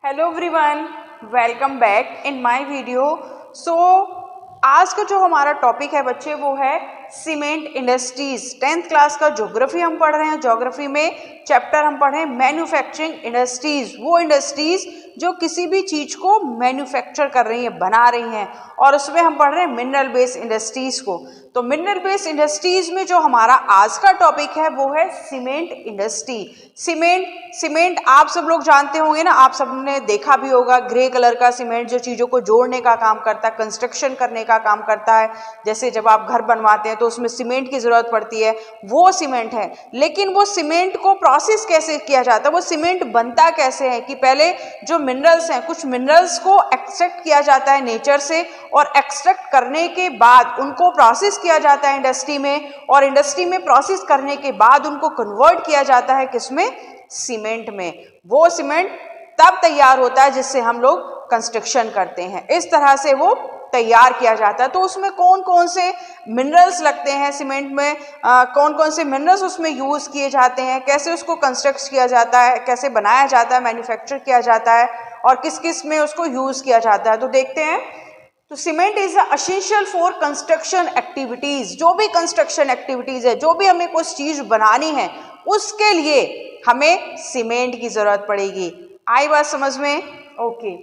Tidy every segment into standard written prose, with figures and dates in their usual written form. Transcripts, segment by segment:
Hello everyone, welcome back in my video. आज का जो हमारा टॉपिक है बच्चे वो है सीमेंट इंडस्ट्रीज। 10th क्लास का ज्योग्राफी हम पढ़ रहे हैं। ज्योग्राफी में चैप्टर हम पढ़ रहे हैं मैन्युफैक्चरिंग इंडस्ट्रीज, वो इंडस्ट्रीज जो किसी भी चीज को मैन्युफैक्चर कर रही हैं, बना रही हैं। और उसमें हम पढ़ रहे हैं मिनरल बेस्ड इंडस्ट्रीज को। तो मिनरल बेस्ड इंडस्ट्रीज में जो हमारा आज का टॉपिक है वो है सीमेंट इंडस्ट्री। सीमेंट आप सब लोग जानते होंगे ना, आप सबने देखा भी होगा, ग्रे कलर का सीमेंट जो चीजों को जोड़ने का काम करता है, कंस्ट्रक्शन करने का काम करता है। जैसे जब आप घर बनवाते हैं तो उसमें सीमेंट की जरूरत पड़ती है, वो सीमेंट है। लेकिन वो सीमेंट को प्रोसेस कैसे किया जाता है, वो सीमेंट बनता कैसे है कि पहले जो मिनरल्स हैं, कुछ मिनरल्स को एक्सट्रैक्ट किया जाता है नेचर से, और एक्सट्रैक्ट करने के बाद उनको प्रोसेस किया जाता है इंडस्ट्री में, और इंडस्ट्री में प्रोसेस करने के बाद उनको कन्वर्ट किया जाता है किसमें, सीमेंट में। वो सीमेंट तब तैयार होता है जिससे हम लोग कंस्ट्रक्शन करते हैं। इस तरह से वो तैयार किया जाता है। तो उसमें कौन कौन से मिनरल्स लगते हैं सीमेंट में, कौन कौन से मिनरल्स उसमें यूज किए जाते हैं, कैसे उसको कंस्ट्रक्ट किया जाता है, कैसे बनाया जाता है, मैन्युफैक्चर किया जाता है, और किस किस में उसको यूज किया जाता है, तो देखते हैं। तो cement is essential for construction activities. जो भी कंस्ट्रक्शन एक्टिविटीज है, जो भी हमें कुछ चीज बनानी है, उसके लिए हमें सीमेंट की जरूरत पड़ेगी। आई बात समझ में? ओके।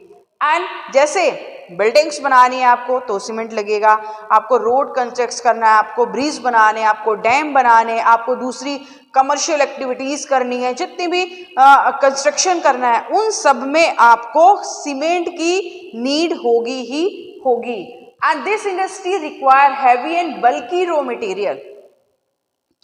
एंड जैसे बिल्डिंग्स बनानी है आपको तो सीमेंट लगेगा, आपको रोड कंस्ट्रक्ट करना है, आपको ब्रिज बनाने, आपको डैम बनाने, आपको दूसरी कमर्शियल एक्टिविटीज करनी है, जितनी भी कंस्ट्रक्शन करना है, उन सब में आपको सीमेंट की नीड होगी ही होगी। And this industry require heavy and bulky raw material.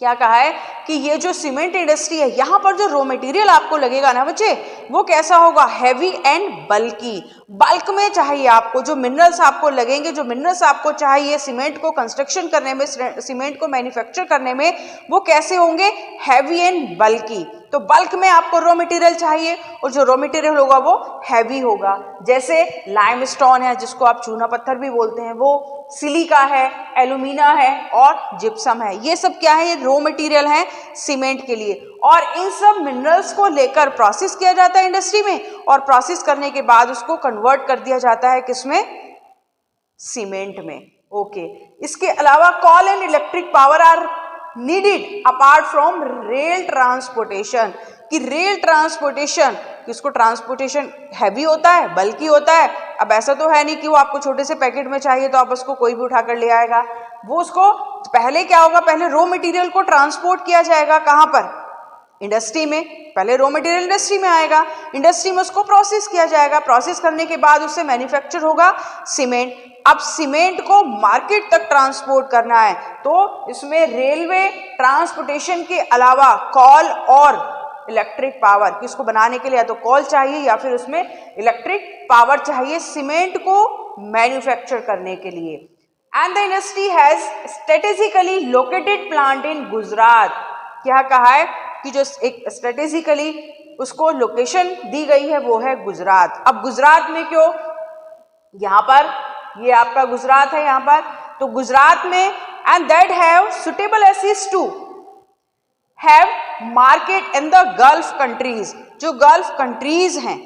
क्या कहा है कि ये जो सीमेंट इंडस्ट्री है, यहां पर जो रॉ मटेरियल आपको लगेगा ना बच्चे, वो कैसा होगा, हैवी एंड बल्की। बल्क में चाहिए आपको, जो मिनरल्स आपको लगेंगे, जो मिनरल्स आपको चाहिए सीमेंट को कंस्ट्रक्शन करने में, सीमेंट को मैन्युफैक्चर करने में, वो कैसे होंगे, हैवी एंड बल्की। तो बल्क में आपको रॉ मटेरियल चाहिए, और जो रॉ मटेरियल होगा वो हैवी होगा। जैसे लाइमस्टोन है, जिसको आप चूना पत्थर भी बोलते हैं, वो सिलिका है, एल्यूमिना है, और जिप्सम है। ये सब क्या है, ये रॉ मटेरियल है सीमेंट के लिए। और इन सब मिनरल्स को लेकर प्रोसेस किया जाता है इंडस्ट्री में, और प्रोसेस करने के बाद उसको कन्वर्ट कर दिया जाता है किसमें, सीमेंट में। ओके। इसके अलावा coal and electric power are needed apart from rail transportation. कि रेल ट्रांसपोर्टेशन, किसको ट्रांसपोर्टेशन हैवी होता है, बल्कि होता है। अब ऐसा तो है नहीं कि वो आपको छोटे से पैकेट में चाहिए तो आप उसको कोई भी उठाकर ले आएगा। वो उसको पहले क्या होगा, पहले रॉ मटेरियल को ट्रांसपोर्ट किया जाएगा, कहां पर, इंडस्ट्री में। पहले रॉ मटेरियल इंडस्ट्री में आएगा, इंडस्ट्री में उसको प्रोसेस किया जाएगा, प्रोसेस करने के बाद उससे मैन्युफैक्चर होगा सीमेंट। अब सीमेंट को मार्केट तक ट्रांसपोर्ट करना है, तो इसमें रेलवे ट्रांसपोर्टेशन के अलावा कॉल और इलेक्ट्रिक पावर, किसको बनाने के लिए या तो कॉल चाहिए या फिर उसमें इलेक्ट्रिक पावर चाहिए सीमेंट को मैन्युफैक्चर करने के लिए। And the industry has strategically located plant in Gujarat. क्या कहा है कि जो एक स्ट्रेटेजिकली उसको लोकेशन दी गई है वो है गुजरात। अब गुजरात में क्यों, यहां पर ये आपका गुजरात है, यहां पर तो गुजरात में, and that have suitable access to have market in the Gulf countries. जो गल्फ कंट्रीज हैं,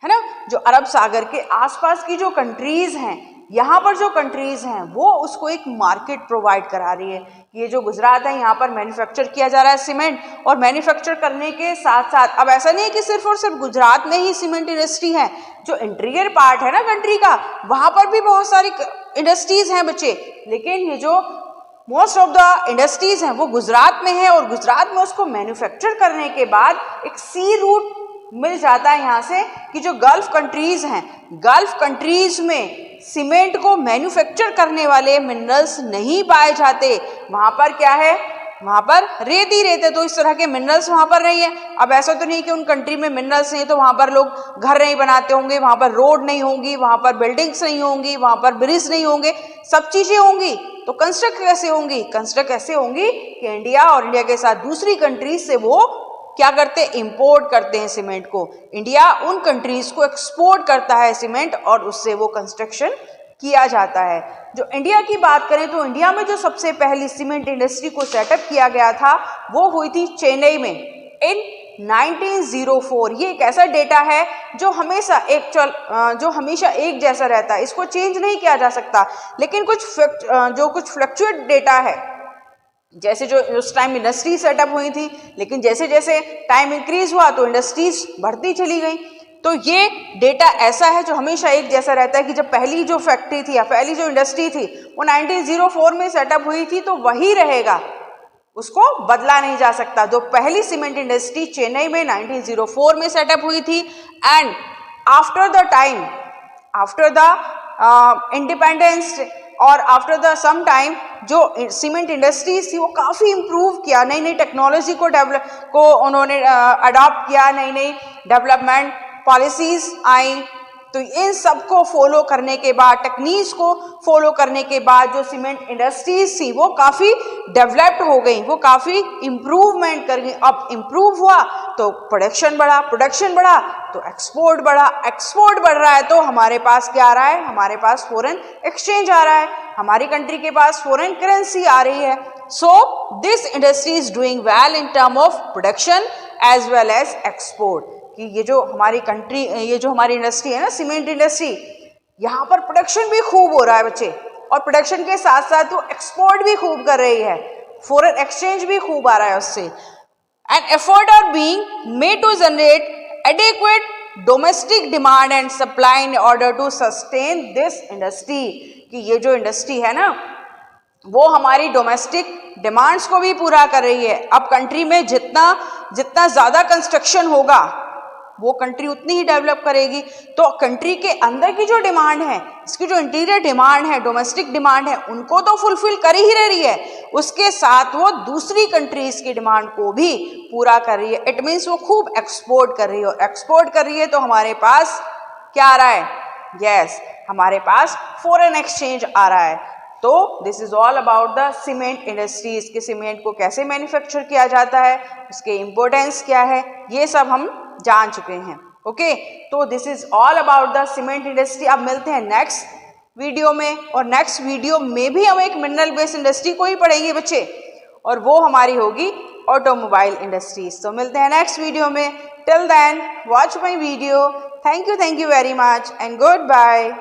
है ना, जो अरब सागर के आसपास की जो कंट्रीज हैं, यहाँ पर जो कंट्रीज हैं वो उसको एक मार्केट प्रोवाइड करा रही है। ये जो गुजरात है, यहाँ पर मैन्युफैक्चर किया जा रहा है सीमेंट, और मैन्युफैक्चर करने के साथ साथ अब ऐसा नहीं है कि सिर्फ और सिर्फ गुजरात में ही सीमेंट इंडस्ट्री है। जो इंटीरियर पार्ट है ना कंट्री का, वहां पर भी बहुत सारी इंडस्ट्रीज हैं बच्चे, लेकिन ये जो मोस्ट ऑफ द इंडस्ट्रीज हैं वो गुजरात में है, और गुजरात में उसको मैन्युफैक्चर करने के बाद एक सी रूट मिल जाता है यहाँ से, कि जो गल्फ कंट्रीज हैं, गल्फ कंट्रीज में सीमेंट को मैन्युफैक्चर करने वाले मिनरल्स नहीं पाए जाते। वहां पर क्या है, वहां पर रेत ही रेत है, तो इस तरह के मिनरल्स वहां पर नहीं है। अब ऐसा तो नहीं कि उन कंट्री में मिनरल्स नहीं तो वहां पर लोग घर नहीं बनाते होंगे, वहां पर रोड नहीं होंगी, वहां पर बिल्डिंग्स नहीं होंगी, वहां पर ब्रिज नहीं होंगे, सब चीजें होंगी। तो कंस्ट्रक्ट कैसे होंगी, कंस्ट्रक्ट ऐसे होंगी कि इंडिया और इंडिया के साथ दूसरी कंट्रीज से वो क्या करते हैं, इंपोर्ट करते हैं सीमेंट को। इंडिया उन कंट्रीज को एक्सपोर्ट करता है सीमेंट, और उससे वो कंस्ट्रक्शन किया जाता है। जो इंडिया की बात करें तो इंडिया में जो सबसे पहली सीमेंट इंडस्ट्री को सेटअप किया गया था वो हुई थी चेन्नई में इन 1904 ये एक ऐसा डेटा है जो हमेशा एक जैसा रहता है, इसको चेंज नहीं किया जा सकता। लेकिन कुछ फ्लक्चुएट डेटा है, जैसे जो उस टाइम इंडस्ट्री सेटअप हुई थी, लेकिन जैसे जैसे टाइम इंक्रीज हुआ तो इंडस्ट्रीज बढ़ती चली गई। तो ये डेटा ऐसा है जो हमेशा एक जैसा रहता है कि जब पहली जो फैक्ट्री थी या पहली जो इंडस्ट्री थी वो 1904 में सेटअप हुई थी तो वही रहेगा, उसको बदला नहीं जा सकता। जो पहली सीमेंट इंडस्ट्री चेन्नई में 1904 में सेटअप हुई थी एंड आफ्टर द इंडिपेंडेंस और आफ्टर द सम टाइम जो सीमेंट इंडस्ट्रीज थी वो काफ़ी इम्प्रूव किया, नई नई टेक्नोलॉजी को उन्होंने अडॉप्ट किया, नई नई डेवलपमेंट पॉलिसीज आई। तो इन सब को फॉलो करने के बाद, टेक्निक्स को फॉलो करने के बाद जो सीमेंट इंडस्ट्रीज थी वो काफ़ी डेवलप्ड हो गई, वो काफ़ी इम्प्रूवमेंट कर गई। अब इम्प्रूव हुआ तो प्रोडक्शन बढ़ा तो एक्सपोर्ट बढ़ रहा है तो हमारे पास क्या आ रहा है, हमारे पास फॉरेन एक्सचेंज आ रहा है, हमारी कंट्री के पास फॉरेन करेंसी आ रही है। So this industry is doing well in term of production as well as export. कि ये जो हमारी इंडस्ट्री है ना, सीमेंट इंडस्ट्री, यहाँ पर प्रोडक्शन भी खूब हो रहा है बच्चे, और प्रोडक्शन के साथ साथ वो एक्सपोर्ट भी खूब कर रही है, फॉरेन एक्सचेंज भी खूब आ रहा है उससे। And effort are being made to generate adequate domestic demand and supply in order to sustain this industry. कि ये जो इंडस्ट्री है ना वो हमारी डोमेस्टिक डिमांड्स को भी पूरा कर रही है। अब कंट्री में जितना ज़्यादा कंस्ट्रक्शन होगा वो कंट्री उतनी ही डेवलप करेगी। तो कंट्री के अंदर की जो डिमांड है, इसकी जो इंटीरियर डिमांड है, डोमेस्टिक डिमांड है, उनको तो फुलफिल कर ही रही है, उसके साथ वो दूसरी कंट्रीज की डिमांड को भी पूरा कर रही है। इट मीन्स वो खूब एक्सपोर्ट कर रही है, और एक्सपोर्ट कर रही है तो हमारे पास क्या आ रहा है, यस, हमारे पास फॉरेन एक्सचेंज आ रहा है। तो this is all about the cement industries कि सीमेंट को कैसे मैन्युफैक्चर किया जाता है, उसके इम्पोर्टेंस क्या है, ये सब हम जान चुके हैं। ओके, तो this is all about the cement industry. अब मिलते हैं नेक्स्ट वीडियो में, और नेक्स्ट वीडियो में भी हम एक मिनरल बेस्ड इंडस्ट्री को ही पढ़ेंगे बच्चे, और वो हमारी होगी ऑटोमोबाइल इंडस्ट्रीज। तो मिलते हैं नेक्स्ट वीडियो में। Till then watch my video. Thank you very much and good bye.